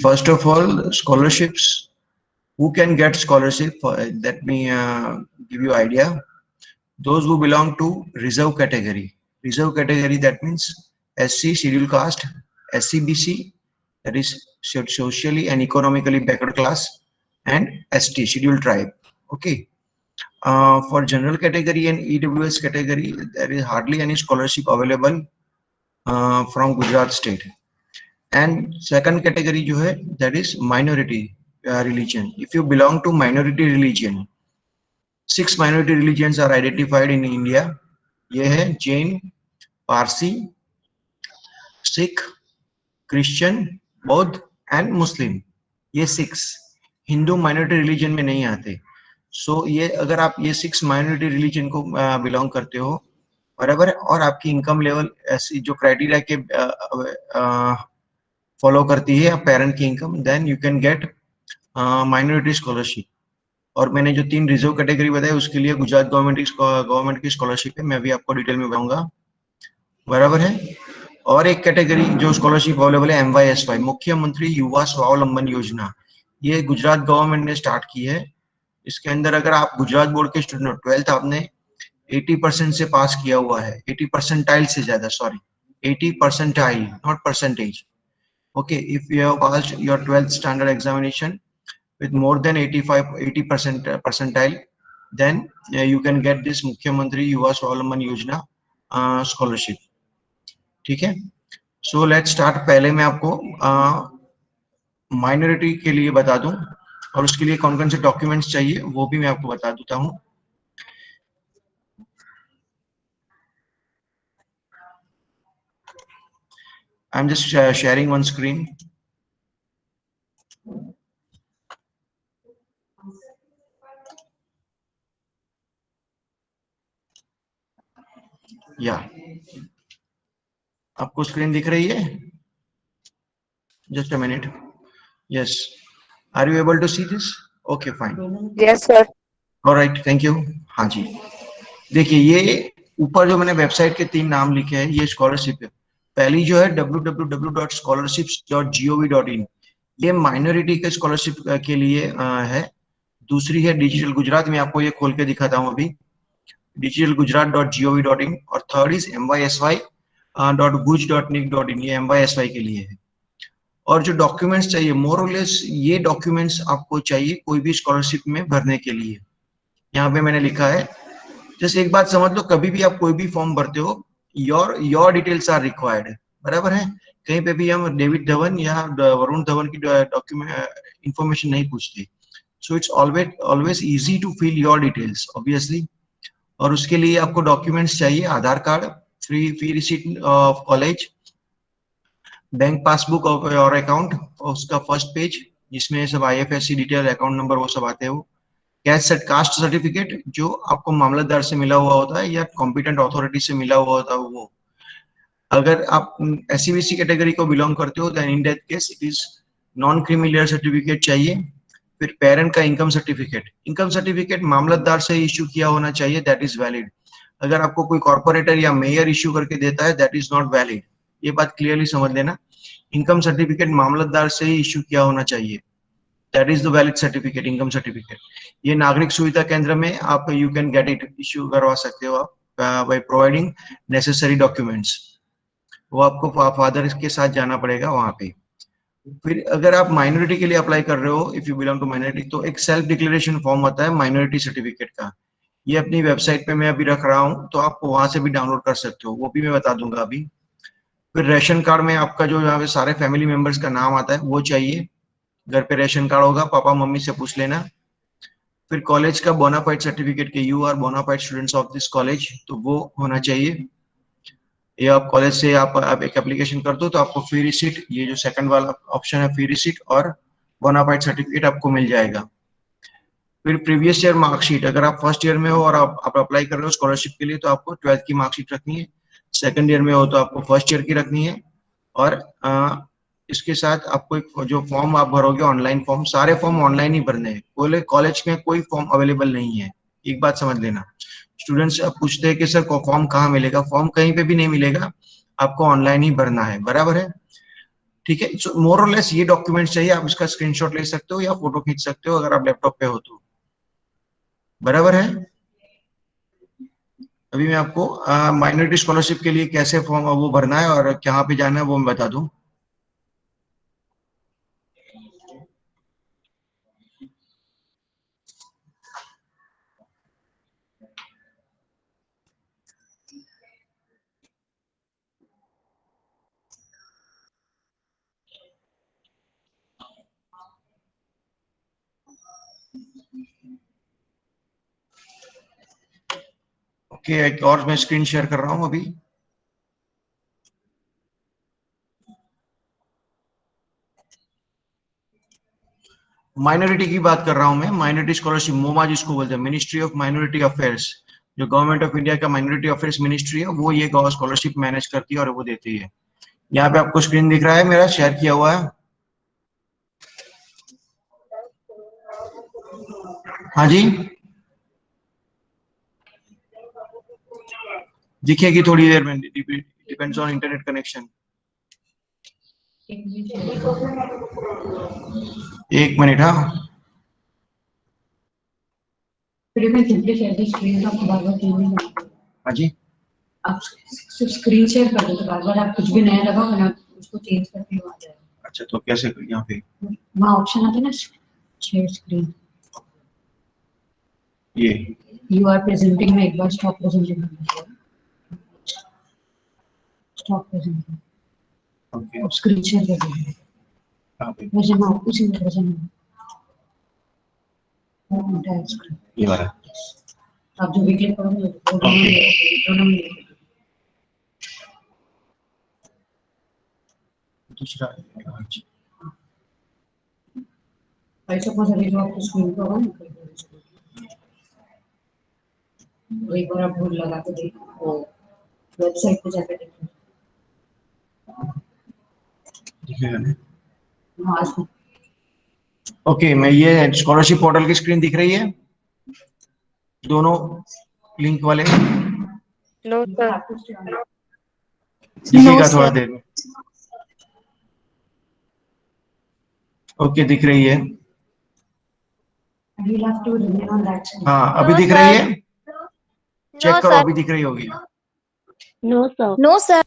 First of all, scholarships. Who can get scholarship? Let me give you idea. Those who belong to reserve category. Reserve category, that means SC, scheduled caste, SCBC, that is socially and economically backward class, and ST, scheduled tribe. Okay. For general category and EWS category, there is hardly any scholarship available from Gujarat state. And second category जो है, that is minority religion. If you belong to minority religion, 6 minority religions are identified in India. ये है Jain, Parsi, Sikh, Christian, बौद्ध and Muslim. ये 6 Hindu minority religion में नहीं आते. सो ये अगर आप ये 6 माइनॉरिटी रिलीजन को बिलोंग करते हो, बराबर है, और आपकी इनकम लेवल ऐसी जो क्राइटेरिया के फॉलो करती है पेरेंट की income, then you can get minority scholarship. और मैंने जो 3 रिजर्व कैटेगरी बताई उसके लिए गुजरात गवर्नमेंट की स्कॉलरशिप है, मैं अभी आपको डिटेल में बताऊंगा, बराबर है. और एक कैटेगरी जो स्कॉलरशिप अवेलेबल है MYSY, मुख्यमंत्री युवा स्वावलंबन योजना. ये गुजरात गवर्नमेंट ने स्टार्ट की है. इसके अंदर अगर आप गुजरात बोर्ड के स्टूडेंट हो, 12th आपने 80% से पास किया हुआ है, 80 परसेंटाइल से ज्यादा, sorry 80 percentile, not percentage. Okay, if you have passed your 12th standard examination with more than 80% percentile, then you can get this Mukhyamantri Yuva Swavalamban Yojana scholarship. ठीक है. So let's start. पहले मैं आपको minority के लिए बता दूं, और उसके लिए कौन कौन से डॉक्यूमेंट्स चाहिए वो भी मैं आपको बता देता हूं. I'm just sharing one screen. Yeah. आपको स्क्रीन दिख रही है? Just a minute. Yes. Are you able to see this? Okay, fine. Yes, sir. All right, thank you. हाँ जी. देखिए ये ऊपर जो मैंने वेबसाइट के 3 नाम लिखे हैं, ये स्कॉलरशिप है. पहली जो है www.scholarships.gov.in, ये माइनॉरिटी के स्कॉलरशिप के लिए है. दूसरी है डिजिटल गुजरात, मैं आपको ये खोल के दिखाता हूँ अभी, digitalgujarat.gov.in. और थर्ड इज MYSY.guj.nic.in, ये MYSY के लिए है. और जो डॉक्यूमेंट्स चाहिए, मोर और लेस ये डॉक्यूमेंट्स आपको चाहिए कोई भी स्कॉलरशिप में भरने के लिए. यहाँ पे मैंने लिखा है, जस्ट एक बात समझ लो, कभी भी आप कोई भी फॉर्म भरते हो, योर डिटेल्स आर रिक्वायर्ड, बराबर है. कहीं पे भी हम डेविड धवन या वरुण धवन की डॉक्यूमेंट इंफॉर्मेशन नहीं पूछते. So it's always easy to fill your details obviously. और उसके लिए आपको डॉक्यूमेंट्स चाहिए, Aadhaar card, fee receipt of college, bank passbook of your account, उसका फर्स्ट पेज जिसमें सब IFSC डिटेल, अकाउंट नंबर, वो सब आते हो. कास्ट सर्टिफिकेट जो आपको मामलतदार से मिला हुआ होता है या कॉम्पिटेंट अथॉरिटी से मिला हुआ होता है वो. अगर आप SCBC कैटेगरी को बिलोंग करते हो, then in that case it is non creamy certificate चाहिए. फिर पेरेंट का इनकम सर्टिफिकेट मामलतदार से इश्यू किया होना चाहिए, दैट इज वैलिड. अगर आपको कोई कॉर्पोरेटर या मेयर इश्यू करके देता है, दैट इज नॉट वैलिड. ये बात क्लियरली समझ लेना. इनकम सर्टिफिकेट मामलतदार से ही इश्यू किया होना चाहिए, that is the valid certificate, income certificate. ये नागरिक सुविधा केंद्र में आप you can get it, issue करवा सकते हो आप बाय प्रोवाइडिंग नेसेसरी डॉक्यूमेंट्स. वो आपको फादर के साथ जाना पड़ेगा वहां पे. फिर अगर आप माइनॉरिटी के लिए अप्लाई कर रहे हो, if you belong to minority, तो एक सेल्फ डिक्लेरेशन फॉर्म आता है माइनॉरिटी सर्टिफिकेट का. ये अपनी वेबसाइट पे मैं अभी रख रहा हूँ, तो आप वहां से भी डाउनलोड कर सकते हो, वो भी मैं बता दूंगा अभी. फिर रेशन कार्ड में आपका जो यहाँ पे सारे फैमिली मेंबर्स का नाम आता है वो चाहिए. घर पे रेशन कार्ड होगा, पापा मम्मी से पूछ लेना. फिर कॉलेज का बोनाफाइड सर्टिफिकेट के you are bonafide students of this college, तो वो होना चाहिए. ये आप कॉलेज से आप एक एप्लीकेशन कर दो तो आपको फी रिसीट, ये जो सेकंड वाला ऑप्शन है, फी रिसीट और बोनाफाइड सर्टिफिकेट आपको मिल जाएगा. फिर प्रीवियस ईयर मार्कशीट, अगर आप फर्स्ट ईयर में हो और आप अप्लाई कर रहे हो स्कॉलरशिप के लिए, तो आपको 12th की मार्कशीट रखनी है. सेकंड ईयर में हो तो आपको फर्स्ट ईयर की रखनी है. और इसके साथ आपको एक जो फॉर्म आप भरोगे, ऑनलाइन फॉर्म, सारे फॉर्म ऑनलाइन ही भरने हैं, कॉलेज में कोई फॉर्म अवेलेबल नहीं है. एक बात समझ लेना. स्टूडेंट्स पूछते हैं कि सर फॉर्म कहाँ मिलेगा, फॉर्म कहीं पे भी नहीं मिलेगा, आपको ऑनलाइन ही भरना है, बराबर है. ठीक है, सो मोर और लेस ये डॉक्यूमेंट चाहिए, आप इसका स्क्रीनशॉट ले सकते हो या फोटो खींच सकते हो अगर आप लैपटॉप पे हो तो, बराबर है। अभी मैं आपको माइनॉरिटी स्कॉलरशिप के लिए कैसे फॉर्म वो भरना है और कहाँ पे जाना है वो मैं बता दूं। ओके, एक और मैं स्क्रीन शेयर कर रहा हूं अभी। माइनॉरिटी की बात कर रहा हूं मैं, माइनॉरिटी स्कॉलरशिप मोमा जिसको बोलते हैं, मिनिस्ट्री ऑफ माइनॉरिटी अफेयर्स, जो गवर्नमेंट ऑफ इंडिया का माइनॉरिटी अफेयर्स मिनिस्ट्री है, वो ये स्कॉलरशिप मैनेज करती है और वो देती है। यहाँ पे आपको स्क्रीन दिख रहा है मेरा शेयर किया हुआ है। हाँ जी, दिखेगी थोड़ी देर में, डिपेंड्स ऑन इंटरनेट कनेक्शन। एक मिनट, हाँ हाँ जी, आप सिर्फ स्क्रीन शेयर कर दो तो बार बार आप कुछ भी नया लगाओ ना, उसको चेंज करके आ जाएगा। अच्छा तो कैसे यहाँ पे वहाँ ऑप्शन आता है ना शेयर स्क्रीन, ये यू आर प्रेजेंटिंग में एक बार stop presenting stop presenting, okay, अब स्क्रीन शेयर कर दीजिए। कहाँ पे वर्जन में उसी वर्जन में एंटायर स्क्रीन ये वाला, आप जो भी क्लिक करोगे वो दोनों में दूसरा, अच्छा आई सपोज अभी जो आपको स्क्रीन पर होगा वो एक बार आप भूल लगा के देखो, वो वेबसाइट पे जाकर देखो दिखेगा ना। वहाँ से ओके, मैं ये स्कॉलरशिप पोर्टल की स्क्रीन दिख रही है, दोनों लिंक वाले, नो सर। दिखेगा थोड़ा देर में। ओके, दिख रही है, you'll have to remain on that side. हाँ अभी नो दिख सर। रही है, चेक नो करो सर। अभी दिख रही होगी। No sir. No sir.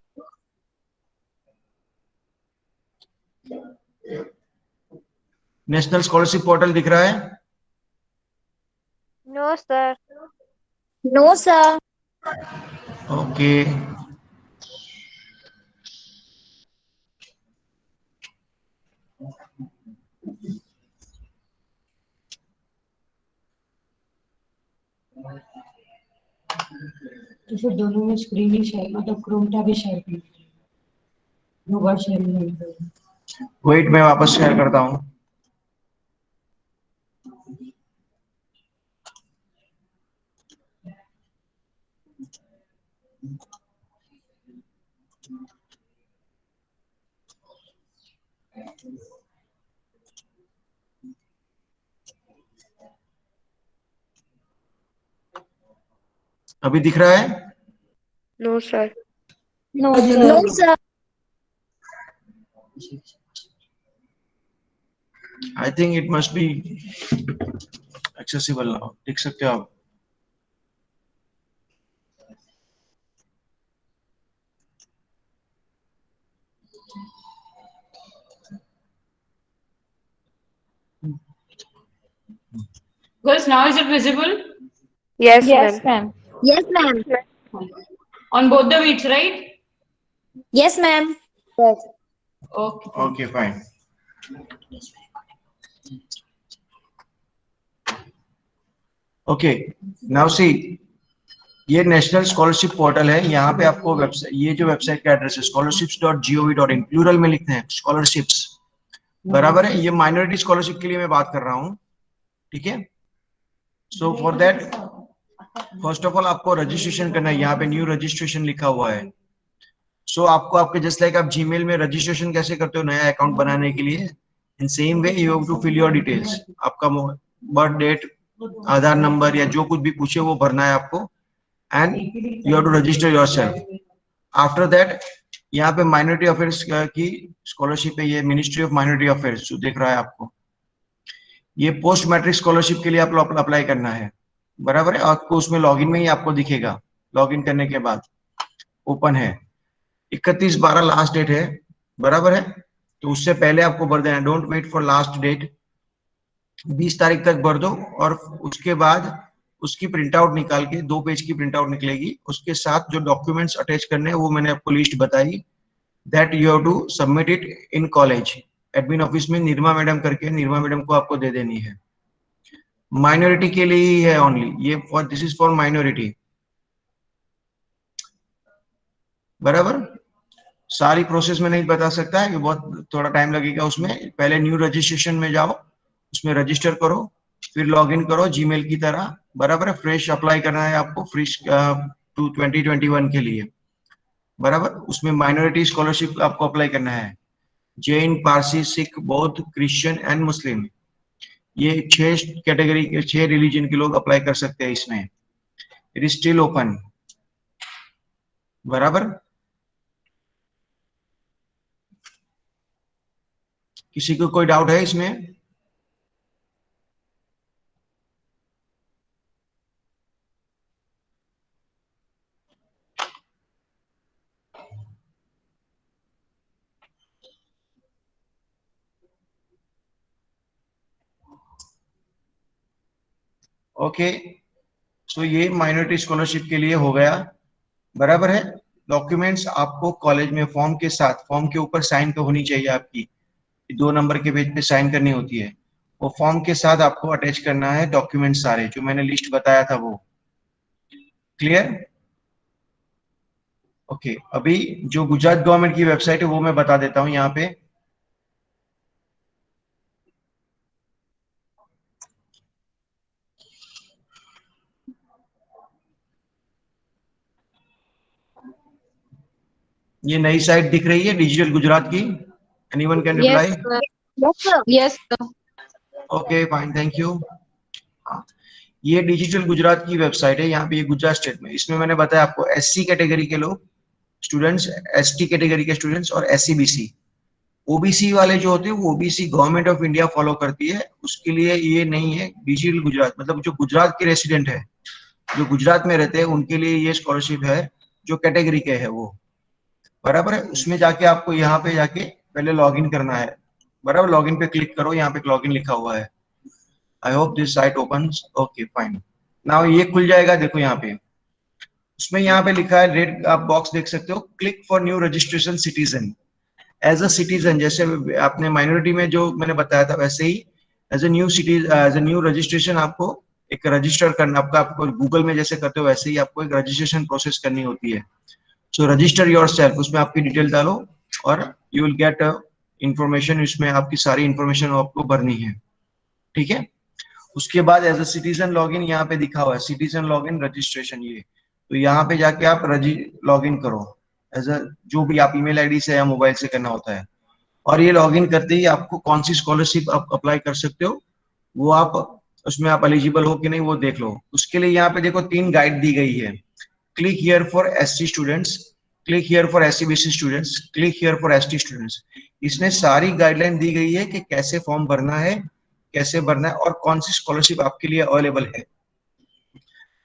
National scholarship portal दिख रहा है। No sir. No sir. Okay, तो फिर दोनों में स्क्रीन ही शेयर, मतलब क्रोम टैब ही शेयर कर दीजिए, दो बार शेयर नहीं करेंगे। वेट मैं वापस शेयर करता हूँ। अभी दिख रहा है। No sir. No sir. No sir. I think it must be accessible now, देख सकते हो आप। Girls, now is it visible? Yes, ma'am. Yes, ma'am. On both the beats, right? Yes, ma'am. Yes. Okay. Okay fine. Okay, now see, ये national scholarship portal है, यहाँ पे आपको website, ये जो वेबसाइट का एड्रेस है scholarships.gov.in, प्लूरल में लिखते हैं स्कॉलरशिप्स, बराबर है। ये माइनॉरिटी स्कॉलरशिप के लिए मैं बात कर रहा हूँ, ठीक है। So for that first of all आपको रजिस्ट्रेशन करना है, यहाँ पे न्यू रजिस्ट्रेशन लिखा हुआ है। सो आपको आपके जस्ट लाइक आप जीमेल में रजिस्ट्रेशन कैसे करते हो नया अकाउंट बनाने के लिए, in same way you have to fill your details, आपका बर्थ डेट, आधार नंबर या जो कुछ भी पूछे वो भरना है आपको, and you have to register yourself. After that यहाँ पे माइनॉरिटी अफेयर्स की स्कॉलरशिप है, ये मिनिस्ट्री ऑफ माइनॉरिटी अफेयर्स जो देख रहा है आपको, ये पोस्ट मैट्रिक स्कॉलरशिप के लिए आपको अप्लाई करना है, बराबर है। आपको उसमें लॉगिन में ही आपको दिखेगा, लॉगिन करने के बाद ओपन है, 31/12 लास्ट डेट है, बराबर है। तो उससे पहले आपको भर देना, don't wait for last date, 20 तारीख तक भर दो। और उसके बाद उसकी प्रिंट आउट निकाल के, 2 पेज की प्रिंट आउट निकलेगी, उसके साथ जो डॉक्यूमेंट्स अटैच करने हैं वो मैंने आपको लिस्ट बताई, that you have to submit it in college admin office में, निर्मा मैडम करके, निर्मा मैडम को आपको दे देनी है। माइनॉरिटी के लिए ही है ओनली ये, for this is for minority, बराबर। सारी प्रोसेस में नहीं बता सकता है, बहुत थोड़ा टाइम लगेगा उसमें। पहले न्यू रजिस्ट्रेशन में जाओ, उसमें रजिस्टर करो, फिर लॉग इन करो जीमेल की तरह, बराबर है। फ्रेश अप्लाई करना है आपको, फ्रेश टू 2021 के लिए, बराबर। उसमें माइनॉरिटी स्कॉलरशिप आपको अप्लाई करना है, जैन, पारसी, सिख, बौद्ध, क्रिश्चियन एंड मुस्लिम, ये 6 कैटेगरी के 6 रिलीजन के लोग अप्लाई कर सकते हैं इसमें। इट इज स्टिल ओपन, बराबर। किसी को कोई डाउट है इसमें? ओके, सो ये माइनॉरिटी स्कॉलरशिप के लिए हो गया, बराबर है। डॉक्यूमेंट्स आपको कॉलेज में फॉर्म के साथ, फॉर्म के ऊपर साइन तो होनी चाहिए आपकी, 2 नंबर के पेज पे साइन करनी होती है, वो फॉर्म के साथ आपको अटैच करना है डॉक्यूमेंट सारे जो मैंने लिस्ट बताया था वो। क्लियर? ओके, अभी जो गुजरात गवर्नमेंट की वेबसाइट है वो मैं बता देता हूँ यहाँ पे। ये नई साइट दिख रही है डिजिटल गुजरात की, anyone can Yes, reply? sir. Yes, sir. Yes, sir. Okay fine, thank you. ये डिजिटल गुजरात की वेबसाइट है, यहाँ पे ये गुजरात स्टेट में, इसमें मैंने बताया आपको एससी कैटेगरी के लोग स्टूडेंट्स, एसटी कैटेगरी के स्टूडेंट्स और एससी बीसी। ओबीसी वाले जो होते हैं वो OBC government of India follow करती है, उसके लिए ये नहीं है। डिजिटल गुजरात मतलब जो गुजरात के रेसिडेंट है, जो गुजरात में रहते हैं उनके लिए ये स्कॉलरशिप है, जो कैटेगरी के है वो, बराबर है। उसमें जाके आपको यहाँ पे जाके पहले लॉग इन करना है, बराबर। लॉग इन पे क्लिक करो, यहाँ पे लॉग इन लिखा हुआ है। I hope this site opens, okay fine. Now ये खुल जाएगा, देखो यहाँ पे, उसमें यहाँ पे लिखा है रेड, आप बॉक्स देख सकते हो, click for new registration citizen. As a citizen, जैसे आपने माइनॉरिटी में जो मैंने बताया था वैसे ही as a new city, as a new registration आपको एक रजिस्टर करना, आपको गूगल में जैसे करते हो वैसे ही आपको एक रजिस्ट्रेशन प्रोसेस करनी होती है। सो रजिस्टर योर सेल्फ, उसमें आपकी डिटेल डालो और यू विल गेट इंफॉर्मेशन, इसमें आपकी सारी इंफॉर्मेशन आपको भरनी है, ठीक है। उसके बाद एज अ सिटीजन लॉगिन यहाँ पे दिखा हुआ है, सिटीजन लॉगिन रजिस्ट्रेशन, ये तो यहाँ पे जाके आप लॉगिन करो एज अ, जो भी आप ईमेल आईडी से या मोबाइल से करना होता है। और ये लॉगिन करते ही आपको कौन सी स्कॉलरशिप आप अप्लाई कर सकते हो, वो आप उसमें आप एलिजिबल हो कि नहीं वो देख लो। उसके लिए यहाँ पे देखो 3 गाइड दी गई है, click here for SC students, click here for SC BC students, click here for ST students. इसमें सारी गाइडलाइन दी गई है कि कैसे फॉर्म भरना है, कैसे भरना है और कौन सी स्कॉलरशिप आपके लिए अवेलेबल है।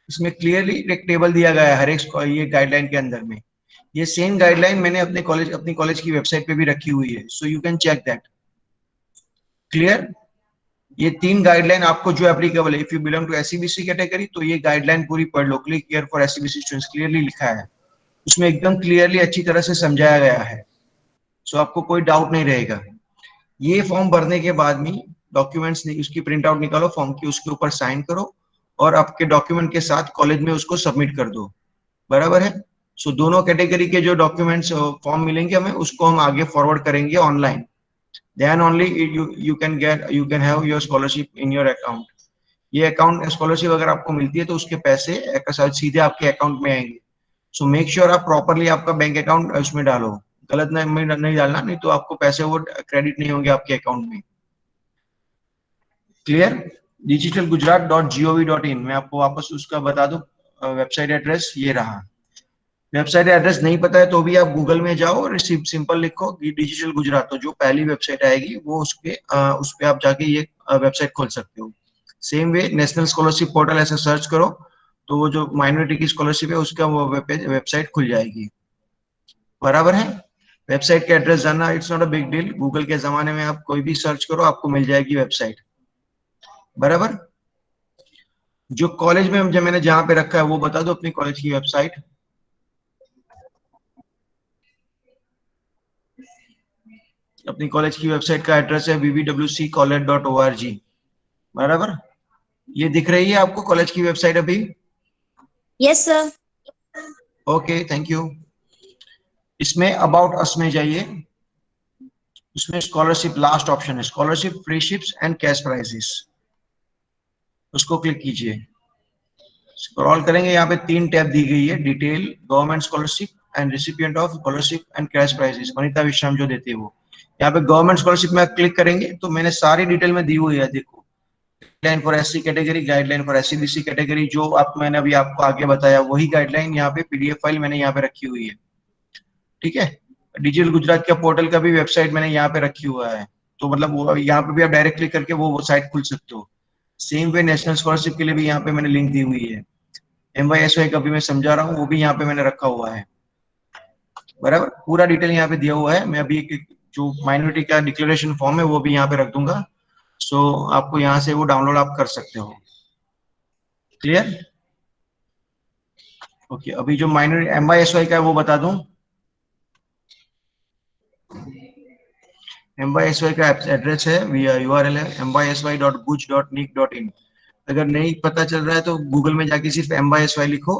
इसमें क्लियरली एक टेबल दिया गया है हर एक ये गाइडलाइन के अंदर में। ये सेम गाइडलाइन मैंने अपनी कॉलेज की वेबसाइट पे भी रखी हुई है, so you can check that. Clear? ये 3 गाइडलाइन आपको जो एप्लीकेबल है, if you belong to SCBC category तो ये गाइडलाइन पूरी पढ़ लो, click here for SCBC students clearly लिखा है उसमें, एकदम क्लियरली अच्छी तरह से समझाया गया है, सो आपको कोई डाउट नहीं रहेगा। ये फॉर्म भरने के बाद में डॉक्यूमेंट्स उसकी प्रिंट आउट निकालो फॉर्म की, उसके ऊपर साइन करो और आपके डॉक्यूमेंट के साथ कॉलेज में उसको सबमिट कर दो, बराबर है। सो दोनों कैटेगरी के जो डॉक्यूमेंट्स फॉर्म मिलेंगे हमें, उसको हम आगे फॉरवर्ड करेंगे online, then only you can have your scholarship in your account. ये अकाउंट स्कॉलरशिप अगर आपको मिलती है तो उसके पैसे सीधे आपके अकाउंट में आएंगे। सो मेक श्योर आप प्रॉपरली आपका बैंक अकाउंट उसमें डालो, गलत नहीं डालना, नहीं तो आपको पैसे वो क्रेडिट नहीं होंगे आपके अकाउंट में। क्लियर? digitalgujarat.gov.in, मैं आपको वापस उसका बता दूं वेबसाइट एड्रेस ये रहा। वेबसाइट एड्रेस नहीं पता है तो भी आप गूगल में जाओ और सिंपल लिखो कि डिजिटल गुजरात, तो जो पहली वेबसाइट आएगी वो उस पे आप जाके ये वेबसाइट खोल सकते हो। Same way national scholarship portal ऐसे सर्च करो तो वो जो माइनॉरिटी की स्कॉलरशिप है उसका वो वेबसाइट खुल जाएगी। बराबर है। वेबसाइट का एड्रेस जानना it's not a big deal, Google के जमाने में आप कोई भी सर्च करो आपको मिल जाएगी वेबसाइट। बराबर। जो कॉलेज में जो मैंने जहां पे रखा है वो बता दो अपनी कॉलेज की वेबसाइट। अपनी कॉलेज की वेबसाइट का एड्रेस है vvwccollege.org। बराबर। ये दिख रही है आपको कॉलेज की वेबसाइट अभी? Yes sir. Okay, thank you. इसमें अबाउट अस में जाइए, उसमें स्कॉलरशिप लास्ट ऑप्शन है, scholarship, free ships and cash prices, उसको क्लिक कीजिए। स्क्रॉल करेंगे, यहाँ पे 3 टैब दी गई है, detail, government scholarship and recipient of scholarship and cash prices, Vanita विश्राम जो देती है वो। यहाँ पे गवर्नमेंट स्कॉलरशिप में क्लिक करेंगे तो मैंने सारी डिटेल में दी हुई है, देखो guideline for SC category, guideline for SC BC category, जो आप मैंने अभी आपको आगे बताया वही गाइडलाइन यहाँ पे पीडीएफ फाइल मैंने यहाँ पे रखी हुई है। ठीक है। डिजिटल गुजरात का पोर्टल का भी वेबसाइट मैंने यहाँ पे रखी हुआ है, तो मतलब वो यहाँ पे भी आप डायरेक्ट क्लिक करके वो साइट खुल सकते हो। सेम वे नेशनल स्कॉलरशिप के लिए भी यहाँ पे मैंने लिंक दी हुई है। MYSY का भी मैं समझा रहा हूँ, वो भी यहाँ पे मैंने रखा हुआ है। बराबर, पूरा डिटेल यहाँ पे दिया हुआ है। मैं अभी जो माइनॉरिटी का डिक्लेरेशन फॉर्म है वो भी यहाँ पे रख दूंगा, सो आपको यहाँ से वो डाउनलोड आप कर सकते हो। क्लियर? ओके, अभी जो माइनॉरिटी MYSY का है वो बता दूं। MYSY का एड्रेस है, URL है mysy.guj.nic.in। अगर नहीं पता चल रहा है तो गूगल में जाके सिर्फ MYSY लिखो,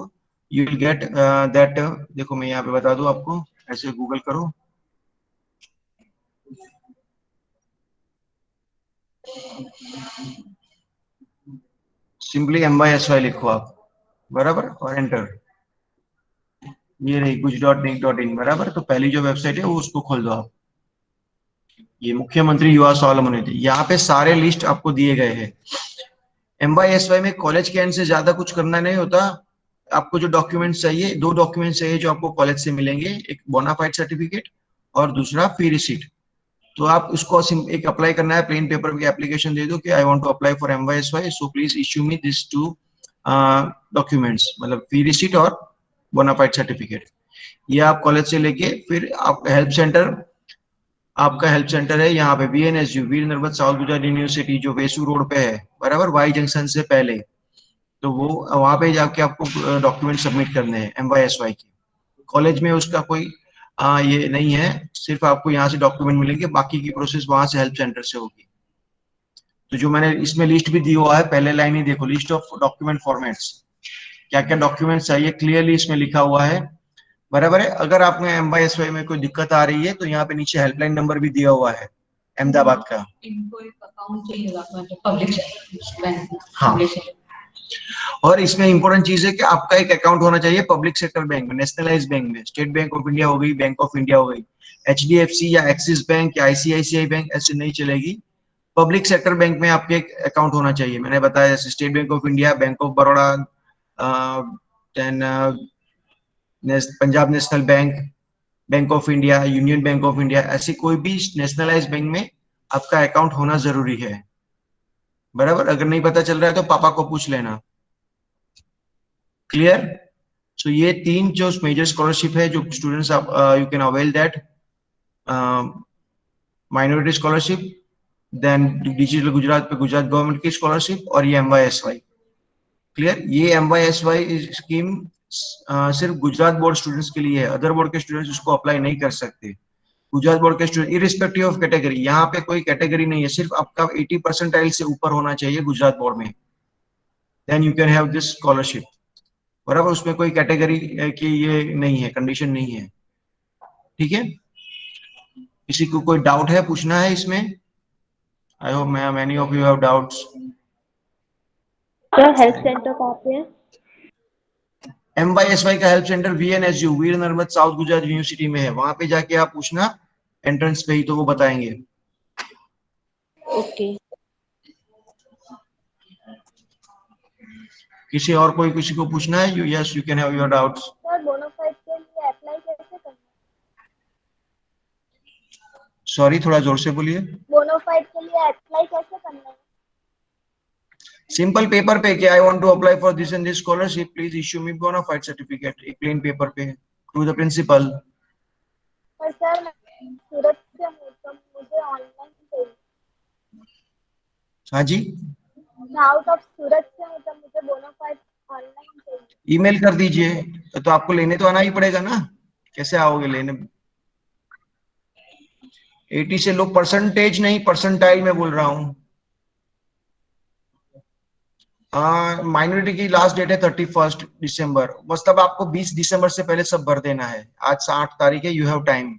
यू विल गेट दैट। देखो मैं यहाँ पे बता दूं आपको, ऐसे गूगल करो, सिंपली MYSY लिखो आप। बराबर, और एंटर। ये रही guj.nic.in। बराबर, तो पहली जो वेबसाइट है वो उसको खोल दो आप। ये मुख्यमंत्री युवा स्वावलंबन निधि, यहाँ पे सारे लिस्ट आपको दिए गए हैं। MYSY में कॉलेज के एंड से ज्यादा कुछ करना नहीं होता। आपको जो डॉक्यूमेंट्स चाहिए, 2 डॉक्यूमेंट्स चाहिए जो आपको कॉलेज से मिलेंगे, एक बोनाफाइड सर्टिफिकेट और दूसरा फी रिसीट। तो आप उसको एक अप्लाई करना है, प्लेन पेपर की एप्लीकेशन दे दो कि I want to apply for MYSY, so please issue me this 2 documents, मतलब फी रिसीट और बोनाफाइड सर्टिफिकेट। ये आप कॉलेज से लेके फिर आप हेल्प सेंटर, आपका हेल्प सेंटर है यहाँ पे VNSU, Veer Narmad south Gujarat university, जो वेसू रोड पे है। बराबर, वाई जंक्शन से पहले। तो वो वहां पे जाके आपको डॉक्यूमेंट सबमिट करने हैं MYSY के। कॉलेज में उसका कोई ये नहीं है, सिर्फ आपको यहाँ से डॉक्यूमेंट मिलेंगे, बाकी की प्रोसेस वहां से हेल्प सेंटर से होगी। तो जो मैंने इसमें लिस्ट भी दी हुआ है, पहले लाइन ही देखो, लिस्ट ऑफ डॉक्यूमेंट फॉर्मेट्स, क्या क्या डॉक्यूमेंट चाहिए क्लियरली इसमें लिखा हुआ है। बराबर है। अगर आपने MYSY में कोई दिक्कत आ रही है तो यहाँ पे नीचे हेल्पलाइन नंबर भी दिया हुआ है अहमदाबाद का। इनको एक अकाउंट चाहिए होगा पब्लिक सेक्टर बैंक। हाँ, और इसमें इंपॉर्टेंट चीज है कि आपका एक अकाउंट होना चाहिए पब्लिक सेक्टर बैंक में, नेशनलाइज बैंक में। स्टेट बैंक ऑफ इंडिया हो गई, बैंक ऑफ इंडिया हो गई, HDFC या एक्सिस बैंक या ICICI बैंक ऐसे नहीं चलेगी। पब्लिक सेक्टर बैंक में आपके एक अकाउंट होना चाहिए। मैंने बताया जैसे state bank of India, bank of Baroda, then Punjab national bank, bank of India, union bank of India, ऐसी कोई भी नेशनलाइज बैंक में आपका अकाउंट होना जरूरी है। बराबर, अगर नहीं पता चल रहा है तो पापा को पूछ लेना। क्लियर? सो ये 3 जो मेजर स्कॉलरशिप है जो स्टूडेंट्स आप you can avail that, minority scholarship, then digital Gujarat पे गुजरात गवर्नमेंट की स्कॉलरशिप, और ये MYSY। क्लियर? ये MYSY स्कीम सिर्फ गुजरात बोर्ड स्टूडेंट्स के लिए है, अदर बोर्ड के स्टूडेंट्स उसको अप्लाई नहीं कर सकते। गुजरात बोर्ड के स्टूडेंट इरिस्पेक्टिव ऑफ कैटेगरी, यहाँ पे कोई कैटेगरी नहीं है, सिर्फ आपका 80 परसेंटाइल से ऊपर होना चाहिए गुजरात बोर्ड में, then you can have this scholarship. बराबर, उसमें कोई कैटेगरी की ये नहीं है, कंडीशन नहीं है। ठीक है? किसी को कोई डाउट है, पूछना है इसमें? I hope many of you have doubts. Sir health centre कहाँ पे है? MYSY का help centre VNSU, Veer Narmad south Gujarat university में है, वहां पे जाके आप पूछना, एंट्रेंस पे ही तो वो बताएंगे। ओके। किसी और कोई किसी को पूछना है? Yes, you can have your doubts. Sir bonafide के सॉरी, थोड़ा जोर से बोलिए। बोनाफाइड के लिए अप्लाई कैसे करना है? सिंपल पेपर पे कि I want to apply for this and this scholarship, please issue me bonafide certificate, एक प्लेन पेपर पे टू द प्रिंसिपल। पर सर मैं सूरत से हूँ तो मुझे ऑनलाइन चाहिए। हाँ जी, मैं आउट ऑफ सूरत से हूँ तो मुझे बोनाफाइड ऑनलाइन चाहिए। ईमेल कर दीजिए। तो आपको लेने तो आना ही पड़ेगा ना, कैसे आओगे लेने? 80 से लोग, परसेंटेज नहीं परसेंटाइल में बोल रहा हूँ। माइनॉरिटी की लास्ट डेट है 31 दिसंबर, मतलब आपको 20 दिसंबर से पहले सब भर देना है। आज 8 तारीख है, यू हैव टाइम।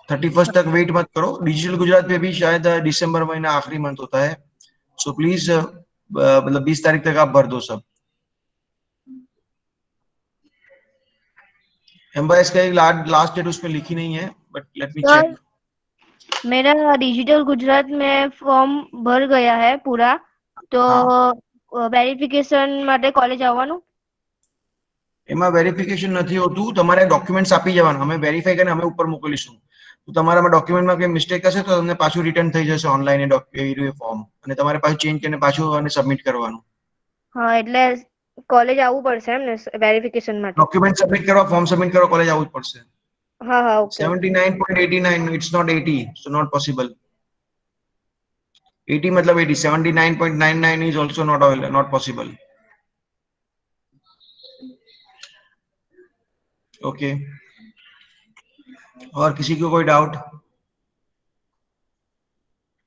31 तक वेट मत करो। डिजिटल गुजरात पे भी शायद दिसंबर महीना आखिरी मंथ होता है, सो प्लीज मतलब 20 तारीख तक आप भर दो सब। एम्बाइस का एक लास्ट डेट उसमें लिखी नहीं है, but let me sir, check. मेरा डिजिटल गुजरात में फॉर्म भर गया है पूरा, तो વેરિફિકેશન માટે કોલેજ આવવાનું? એમાં વેરિફિકેશન નથી હોતું, તમારે ડોક્યુમેન્ટ્સ આપી જવાનું, અમે વેરીફાઈ કરીને અમે ઉપર મોકલીશું। તો તમારામાં ડોક્યુમેન્ટમાં કંઈ મિસ્ટેક હશે તો તમને પાછું રિટર્ન થઈ જશે ઓનલાઈન એ ફોર્મ, અને તમારે પાછું ચેન્જ કરીને પાછું અને સબમિટ કરવાનું। હા, એટલે કોલેજ આવવું પડશે એમ ને વેરિફિકેશન માટે? ડોક્યુમેન્ટ સબમિટ કરવા, ફોર્મ સબમિટ કરવા કોલેજ આવવું જ પડશે। હા હા, okay. 79.89, it's not 80, so not possible। 80 मतलब 80, 79.99 is also not possible। Okay, और किसी को कोई डाउट?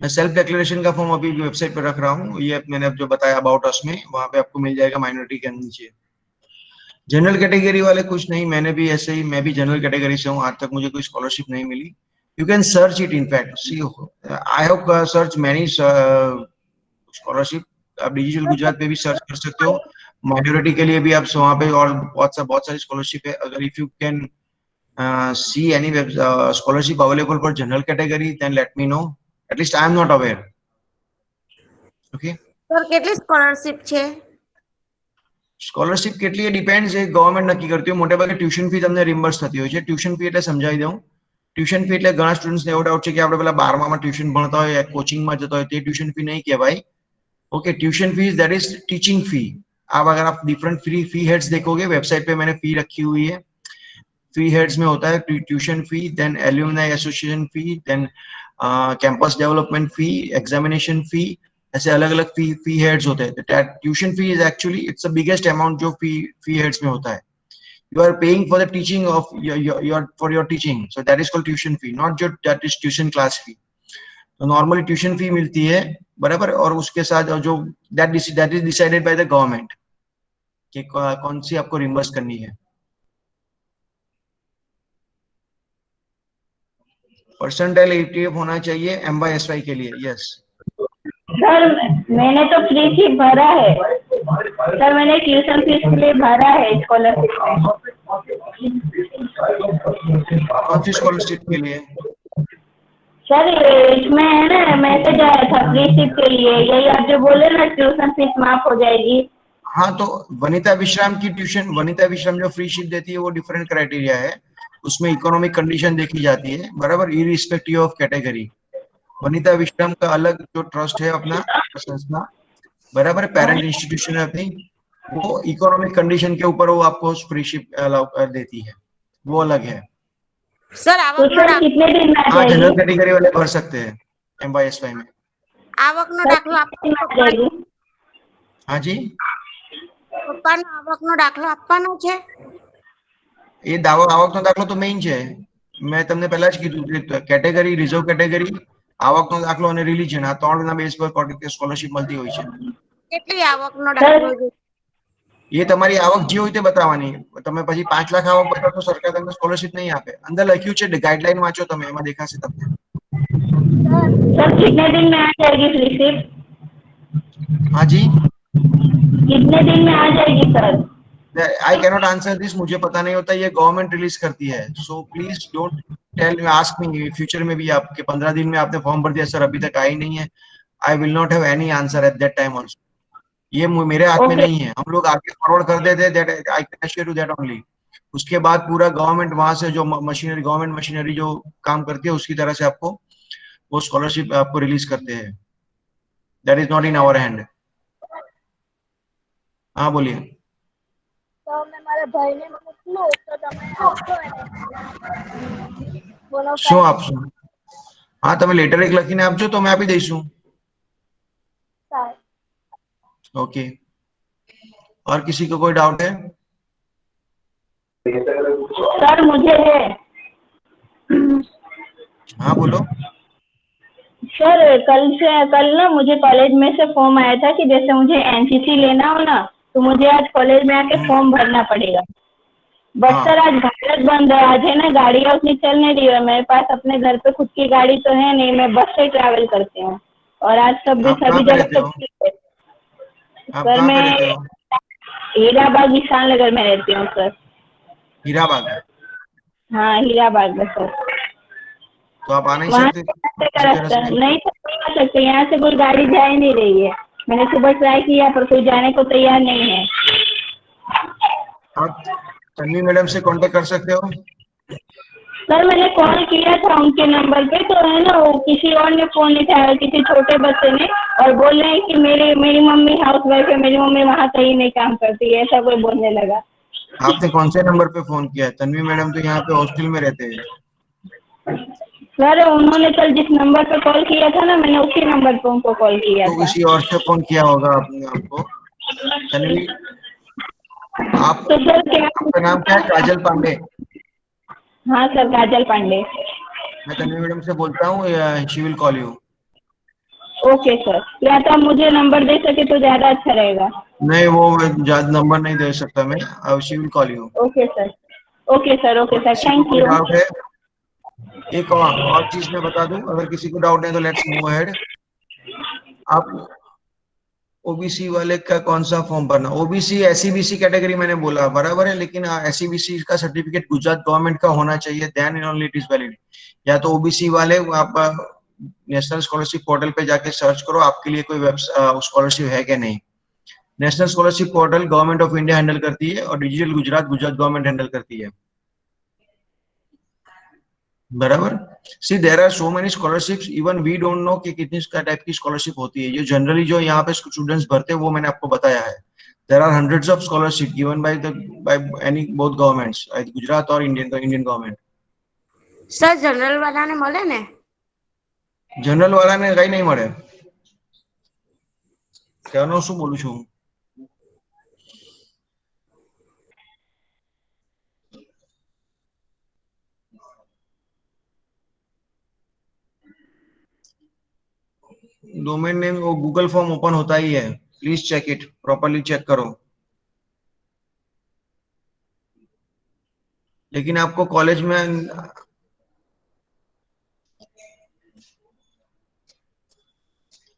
मैं सेल्फ डिक्लेरेशन का फॉर्म अभी वेबसाइट पर रख रहा हूँ, ये मैंने अब जो बताया अबाउट अस में, वहां पे आपको मिल जाएगा माइनॉरिटी के नीचे। जनरल कैटेगरी वाले कुछ नहीं, मैंने भी ऐसे ही, मैं भी जनरल कैटेगरी से हूँ, आज तक मुझे कोई स्कॉलरशिप नहीं मिली। You can search it, in fact see I have search many scholarship. आप डिजिटल गुजरात पे भी सर्च कर सकते हो, माइनॉरिटी के लिए भी आप वहाँ पे, और बहुत सारी स्कॉलरशिप है। अगर if you can see any scholarship available for general category, then let me know. At least I am not aware. Okay. Sir કેટલી સ્કોલરશિપ છે? સ્કોલરશિપ કેટલી એ ડિપેન્ડ્સ, એ ગવર્મેન્ટ નક્કી કરતી હોય। મોટે ભાગે ટ્યુશન ફી તમને રિમ્બર્સ થતી હોય છે। ટ્યુશન ફી એટલે સમજાવી દઉં, ટ્યુશન ફી એટલે ઘણા સ્ટુડન્ટ્સને એવો ડાઉટ છે કે આપણે પેલા 12માં ટ્યુશન ભણતા હોય, કોચિંગમાં જતા હોય, તે ટ્યુશન ફી નહીં કહેવાય। Okay, tuition fees that is teaching fee. आप अगर आप डिफरेंट फी हेड्स देखोगे, वेबसाइट पे मैंने फी रखी हुई है। फी हेड्स में होता है tuition fee, then alumni association fee, then campus development fee, examination fee, ऐसे अलग अलग फी हेड्स होते हैं। Tuition fee is actually it's the biggest amount जो फी हेड्स में होता है। You are paying for the teaching of your teaching, so that is called tuition fee, not just that is tuition class fee। तो normally tuition fee मिलती है, बराबर, और उसके साथ जो that is decided by the government कि कौन सी आपको रिम्बर्स करनी है। परसेंटाइल 88 होना चाहिए MYSY के लिए। यस सर, मैंने तो फ्री फीस भरा है सर, मैंने ट्यूशन फीस के लिए भरा है स्कॉलरशिप में। कौन सी स्कॉलरशिप के लिए? सर इसमें है ना, मैसेज आया था फ्री फीस के लिए, यही आप जो बोले ना ट्यूशन फीस माफ हो जाएगी। हाँ, तो वनिता विश्राम की ट्यूशन, वनिता विश्राम जो फ्री शीट देती है वो डिफरेंट क्राइटेरिया है, उसमें इकोनॉमिक कंडीशन देखी जाती है, बराबर, इरिस्पेक्टिव ऑफ कैटेगरी। वनिता विश्राम का अलग जो ट्रस्ट है अपना संस्था, बराबर, पेरेंट इंस्टीट्यूशन है अपनी, वो इकोनॉमिक कंडीशन के ऊपर वो आपको फ्रीशिप अलाउ कर देती है, वो अलग है। સર तो सर कितने दिन में आ हाँ, जनरल जाएगी? कैटेगरी वाले भर सकते हैं MYSY में। આવકનો सर દાખલો कितने दिन में आ जाएगी? हाँ जी, પપ્પાનો આવકનો દાખલો આપવાનો છે? એ આવકનો દાખલો તો મેઇન છે। મેં તમને પહેલા જ કીધું કે કેટેગરી, રિઝર્વ કેટેગરી, આવકનો દાખલો અને રિલિજન, આ ત્રણના બેઝ પર સ્કોલરશિપ મળતી હોય છે। કેટલી આવકનો દાખલો જોઈએ? એ તમારી આવક જે હોય તે બતાવવાની। તમે પછી 5 લાખ આવક બતાવો તો સરકાર તમને સ્કોલરશિપ નહીં આપે। અંદર લખ્યું છે, ગાઈડલાઈન વાંચો તમે, એમાં દેખાશે તમને। सर कितने दिन में आ जाएगी फ्री फीस? हाँ जी, कितने दिन में आ जाएगी sir? I cannot answer this, मुझे पता नहीं होता, ये गवर्नमेंट रिलीज करती है। So please don't tell, ask me future में भी आपके 15 दिन में आपने फॉर्म भर दिया सर अभी तक आई नहीं है, I will not have any answer at that time also. ये मेरे हाथ में नहीं है, हम लोग आगे फॉरवर्ड कर देते, that I can assure you that only. उसके बाद पूरा गवर्नमेंट वहां से जो मशीनरी, गवर्नमेंट मशीनरी जो काम करती है उसकी तरह से आपको वो स्कॉलरशिप आपको रिलीज करते हैं। That is not in our hand. हाँ बोलिए। તો મેં મારા ભાઈને મોકલું તો તમે આપશો એને બોનો શું આપશો? હા તમે લેટર એક લખીને આપજો તો અમે આપી દઈશું। સાહેબ ओके, और किसी को कोई डाउट है? सर मुझे है हाँ बोलो। सर कल ना मुझे कॉलेज में से फॉर्म आया था कि जैसे मुझे एनसीसी लेना हो ना तो मुझे आज कॉलेज में आके फॉर्म भरना पड़ेगा। बट हाँ। सर आज भारत बंद है, आज है ना गाड़ियाँ उतनी चल नहीं रही है। मेरे पास अपने घर पे खुद की गाड़ी तो है नहीं, मैं बस से ट्रैवल करती हूँ और आज सब आप कहाँ सभी पे जगह रहते हो? छुट्टी है। आप सर कहाँ पे मैं रहते हो? हीराबाग ईशान नगर में रहती हूँ सर। हीराबाग। हाँ हीराबाग में सर। तो आप आ नहीं वहाँ सकते से का किसी तरह रास्ता से? नहीं सर, नहीं आ सकते, यहाँ से कोई गाड़ी जा ही नहीं रही है। मैंने सुबह ट्राई किया पर कोई जाने को तैयार नहीं है। आप तन्वी मैडम से कांटेक्ट कर सकते हो। सर मैंने कॉल किया था उनके नंबर पे तो है ना वो किसी और ने फोन नहीं उठाया, किसी छोटे बच्चे ने, और बोल रहे हैं कि मेरी मम्मी हाउस वाइफ है, मेरी मम्मी वहाँ कहीं नहीं काम करती है, ऐसा कोई बोलने लगा। आपने कौन से नंबर पे फोन किया है? तन्वी मैडम तो यहाँ पे हॉस्टल में रहते हैं। सर उन्होंने कल जिस नंबर पे कॉल किया था ना, मैंने उसी नंबर पे उनको कॉल किया तो था। किसी और से फोन किया होगा आपने आपको। तन्वी, आप तो सर क्या? आपका नाम क्या है? काजल पांडे। हाँ सर काजल पांडे। मैं तन्वी मैडम से बोलता हूँ, she will call you. Okay sir, या तो आप मुझे नंबर दे सके तो ज्यादा अच्छा रहेगा। नहीं वो ज्यादा नंबर नहीं दे सकता मैं। She will call you. Okay sir, okay sir, okay sir, किसी को थैंक कोई यू। डाउट है? एक और चीज मैं बता दूं, अगर किसी को डाउट है तो लेट्स मूव अहेड। आप ओबीसी वाले का कौन सा फॉर्म भरना? ओबीसी एससीबीसी कैटेगरी मैंने बोला बराबर है, लेकिन एससीबीसी का सर्टिफिकेट गुजरात गवर्नमेंट का होना चाहिए, then and only it is valid. या तो ओबीसी वाले आप नेशनल स्कॉलरशिप पोर्टल पे जाके सर्च करो आपके लिए कोई स्कॉलरशिप है क्या नहीं। National scholarship portal government of India handle करती है और digital Gujarat Gujarat government handle करती है, बराबर। See there are so many scholarships, even we don't know कि कितनी टाइप की स्कॉलरशिप होती है। ये जनरली जो यहाँ पे स्टूडेंट्स भरते हैं वो मैंने आपको बताया है। There are hundreds of scholarship given by any both governments, Gujarat और इंडियन गवर्नमेंट। સર જનરલ વાળાને મળે ને? જનરલ વાળાને કઈ નહીં મળે। કહેવાનો શું બોલું છું? डोमेन नेम वो गूगल फॉर्म ओपन होता ही है, please check it, properly check करो। लेकिन आपको कॉलेज में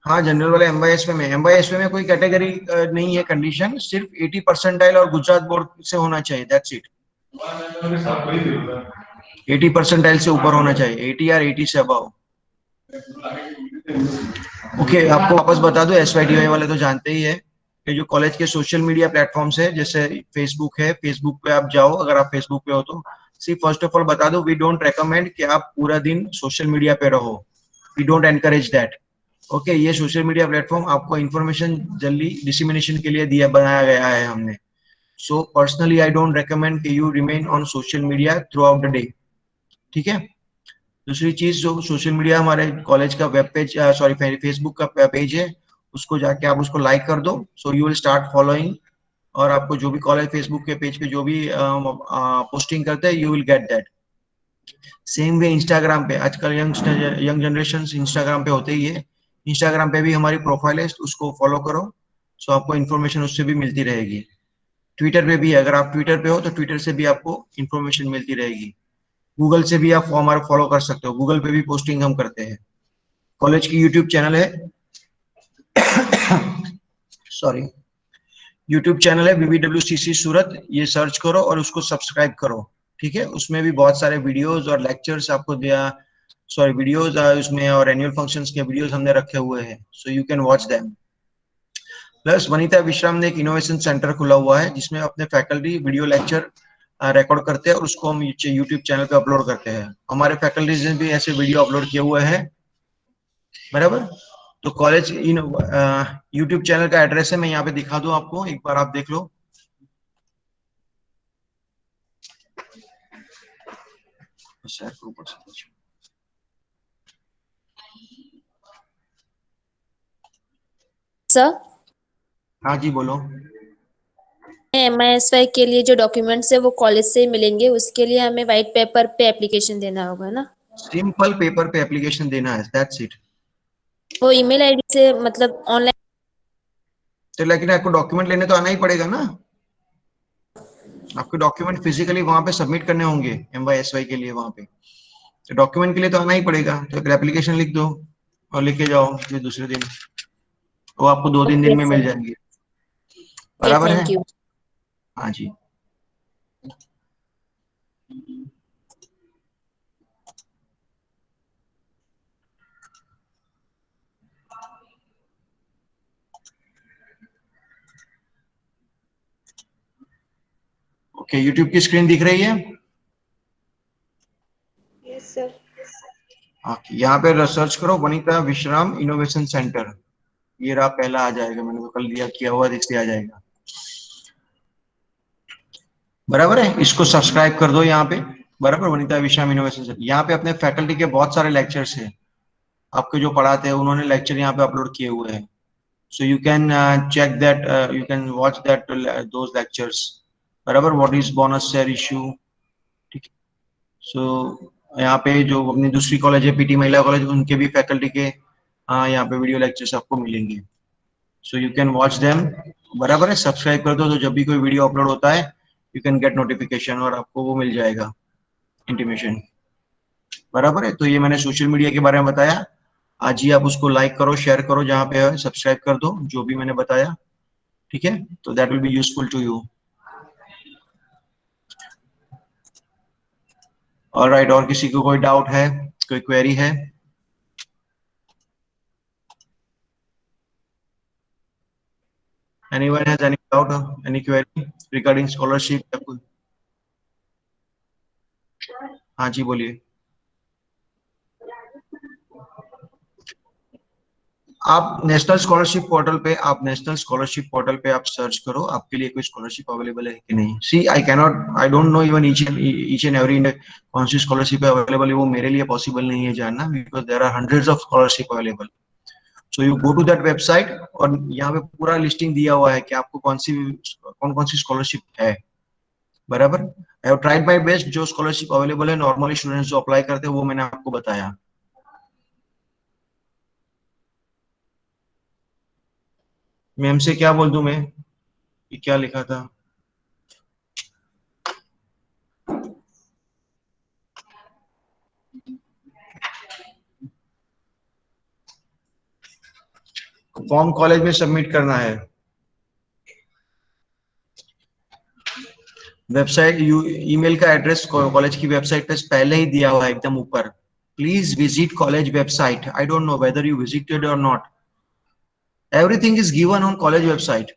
हाँ जनरल वाले एमवाईएसपी में कोई कैटेगरी नहीं है कंडीशन, सिर्फ 80 परसेंटाइल और गुजरात बोर्ड से होना चाहिए, दैट्स इट। 80 परसेंटाइल से ऊपर होना चाहिए, 80 या 80 से अबव। ओके, आपको वापस बता दूं, एसवाईडीवाई वाले तो जानते ही है कि जो कॉलेज के सोशल मीडिया प्लेटफॉर्म्स है, जैसे फेसबुक है, फेसबुक पे आप जाओ, अगर आप फेसबुक पे हो तो सी फर्स्ट ऑफ ऑल बता दो, वी डोंट रेकमेंड कि आप पूरा दिन सोशल मीडिया पे रहो, we don't encourage that. Okay, ये सोशल मीडिया प्लेटफॉर्म आपको इन्फॉर्मेशन जल्दी डिसिमिनेशन के लिए बनाया गया है हमने। So personally I don't recommend कि you remain on social media throughout the day, ठीक है। दूसरी चीज, जो सोशल मीडिया हमारे कॉलेज का वेब पेज, सॉरी फेसबुक का पेज है, उसको जाके आप उसको लाइक कर दो, so you will start following, और आपको जो भी कॉलेज फेसबुक के पेज पे जो भी पोस्टिंग करते हैं you will get that. Same way Instagram पे आजकल यंग जनरेशन इंस्टाग्राम पे होते ही है, इंस्टाग्राम पे भी हमारी प्रोफाइल है, उसको फॉलो करो, सो आपको इन्फॉर्मेशन उससे भी मिलती रहेगी। ट्विटर पे भी है, अगर आप ट्विटर पे हो तो ट्विटर से भी आपको इन्फॉर्मेशन मिलती रहेगी। गूगल से भी आप हमारा फॉलो कर सकते हो, गूगल पे भी पोस्टिंग हम करते हैं। कॉलेज की यूट्यूब चैनल है सॉरी यूट्यूब चैनल है VVWCC सूरत, ये सर्च करो और उसको सब्सक्राइब करो, ठीक है। उसमें भी बहुत सारे वीडियोस और लेक्चर्स आपको दिया, सॉरी वीडियोस उसमें और एनुअल फंक्शंस के वीडियोस हमने रखे हुए हैं, सो you can watch them. Plus Vanita विश्राम ने एक इनोवेशन सेंटर खुला हुआ है जिसमें अपने फैकल्टी वीडियो लेक्चर रिकॉर्ड करते हैं और उसको हम यूट्यूब चैनल पे अपलोड करते हैं। हमारे फैकल्टीज ने भी ऐसे वीडियो अपलोड किए हुए हैं, बराबर। तो कॉलेज इन यूट्यूब चैनल का एड्रेस है, मैं यहाँ पे दिखा दूं आपको, एक बार आप देख लो। सर, हाँ जी बोलो। MISY के लिए जो डॉक्यूमेंट्स है वो कॉलेज से ही मिलेंगे, उसके लिए हमें व्हाइट पेपर पे एप्लीकेशन देना होगा ना? सिंपल पेपर पे एप्लीकेशन देना है, दैट्स इट। वो ईमेल आईडी से मतलब ऑनलाइन? तो लेकिन आपको डॉक्यूमेंट लेने तो आना ही पड़ेगा ना, आपके डॉक्यूमेंट फिजिकली वहां पे सबमिट करने होंगे MYSY के लिए वहां पे, तो डॉक्यूमेंट के लिए तो आना ही पड़ेगा। तो एक एप्लीकेशन लिख दो और लेके जाओ फिर दूसरे दिन, वो आपको 2-3 दिन में मिल जाएंगे, बराबर है? Thank you. हाँ जी। ओके, यूट्यूब की स्क्रीन दिख रही है? Yes sir. यहाँ पे सर्च करो वनिता विश्राम इनोवेशन सेंटर, ये रहा पहला आ जाएगा, मैंने तो कल दिया किया हुआ, इससे आ जाएगा, बराबर है। इसको सब्सक्राइब कर दो यहाँ पे, बराबर, वनिता विश्राम इनोवेशन सेंटर। यहाँ पे अपने फैकल्टी के बहुत सारे लेक्चर्स हैं, आपके जो पढ़ाते हैं उन्होंने लेक्चर यहाँ पे अपलोड किए हुए हैं, so you can check that, you can watch that those lectures, बराबर। what is bonus share issue, ठीक है। so यहाँ पे जो अपनी दूसरी कॉलेज है PT महिला कॉलेज, उनके भी फैकल्टी के यहाँ पे वीडियो लेक्चर्स आपको मिलेंगे, so you can watch them, बराबर है। सब्सक्राइब कर दो तो जब भी कोई वीडियो अपलोड होता है you can get notification और आपको वो मिल जाएगा इंटीमेशन, बराबर है। तो ये मैंने सोशल मीडिया के बारे में बताया, आज ही आप उसको लाइक करो, शेयर करो, जहाँ पे है सब्सक्राइब कर दो, जो भी मैंने बताया, ठीक है। तो that will be useful to you. Alright, और किसी को कोई डाउट है, कोई क्वेरी है? Anyone has any doubt or any query regarding scholarship? हाँ जी बोलिए। आप नेशनल स्कॉलरशिप पोर्टल पे आप सर्च करो, आपके लिए कोई स्कॉलरशिप अवेलेबल है कि नहीं। See I don't know even each and every कौन सी स्कॉलरशिप अवेलेबल है, वो मेरे लिए पॉसिबल नहीं है जानना, because there are hundreds of scholarship available. So you go to that website और यहाँ पे पूरा लिस्टिंग दिया हुआ है कि आपको कौन सी स्कॉलरशिप है, बराबर। I have tried my best, जो स्कॉलरशिप अवेलेबल है नॉर्मली स्टूडेंट्स जो अप्लाई करते हैं वो मैंने आपको बताया। मैम से क्या बोल दूं मैं कि क्या लिखा था? फॉर्म कॉलेज में सबमिट करना है, वेबसाइट ईमेल का एड्रेस कॉलेज की वेबसाइट पे पहले ही दिया हुआ है एकदम ऊपर। Please visit college website. I don't know whether you visited और not, everything is given on college website.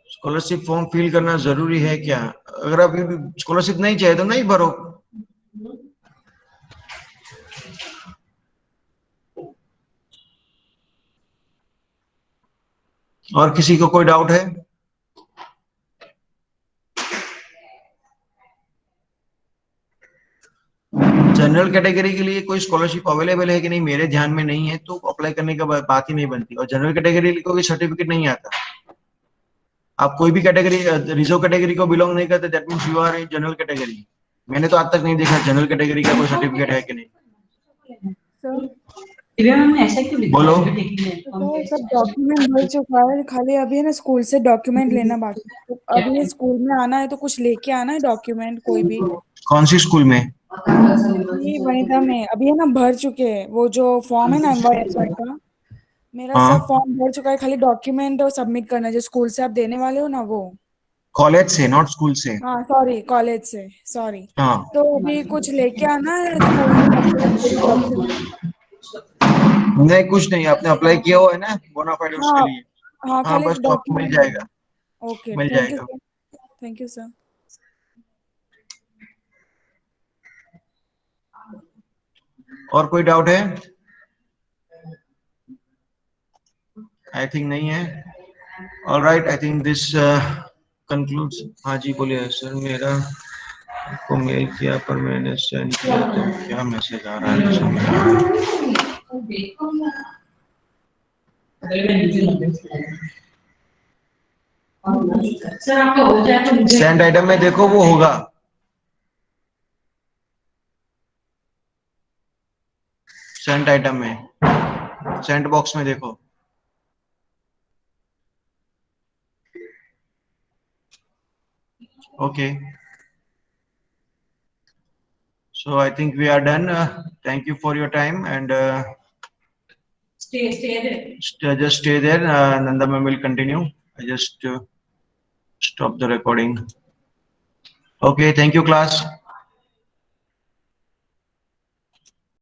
Scholarship form fill करना जरूरी है क्या? अगर आप स्कॉलरशिप नहीं चाहिए तो नहीं भरो। और किसी को कोई डाउट है? जनरल कैटेगरी के लिए कोई स्कॉलरशिप अवेलेबल है कि नहीं मेरे ध्यान में नहीं है, तो अप्लाई करने का बात ही नहीं बनती। और जनरल कैटेगरी को भी सर्टिफिकेट नहीं आता। आप कोई भी कैटेगरी, रिजर्व कैटेगरी को बिलोंग नहीं करते, that means you are in general category. मैंने तो आज तक नहीं देखा जनरल कैटेगरी का कोई सर्टिफिकेट है कि नहीं। ऐसा क्यों लिखा बोलो। तो सब डॉक्यूमेंट भर चुका है, खाली अभी है ना स्कूल से डॉक्यूमेंट लेना बाकी है। तो अभी ये स्कूल में आना है तो कुछ लेके आना है डॉक्यूमेंट कोई भी। कौन सी स्कूल में? ये वनिता में अभी है ना भर चुके हैं वो जो फॉर्म है ना MYSY का, मेरा हाँ। सब फॉर्म भर चुका है, खाली डॉक्यूमेंट और सबमिट करना है जो स्कूल से आप देने वाले हो ना वो। कॉलेज से, नॉट स्कूल से। हाँ सॉरी, कॉलेज से, सॉरी। हाँ तो अभी कुछ लेके आना है स्कूल में document? नहीं, कुछ नहीं, आपने अप्लाई किया हुआ है ना बोनाफाइड उसके हाँ लिए। हाँ, हाँ खाली बस, तो आपको मिल डॉक्यूमेंट। जाएगा, ओके, मिल थैंक यू जाएगा। Sir, thank you sir. और कोई डाउट है? आई थिंक नहीं है। All right, I think this concludes. हाँ जी बोलिए सर। मेरा को मेल किया पर मैंने सेंड किया तो क्या मैसेज आ रहा है समझ नहीं आ रहा। सेंड आइटम में देखो वो होगा, सेंड आइटम में, सेंड बॉक्स में देखो। Okay. So I think we are done. Thank you for your time and just stay there. Nanda ma'am will continue. I just stop the recording. Okay. Thank you, class.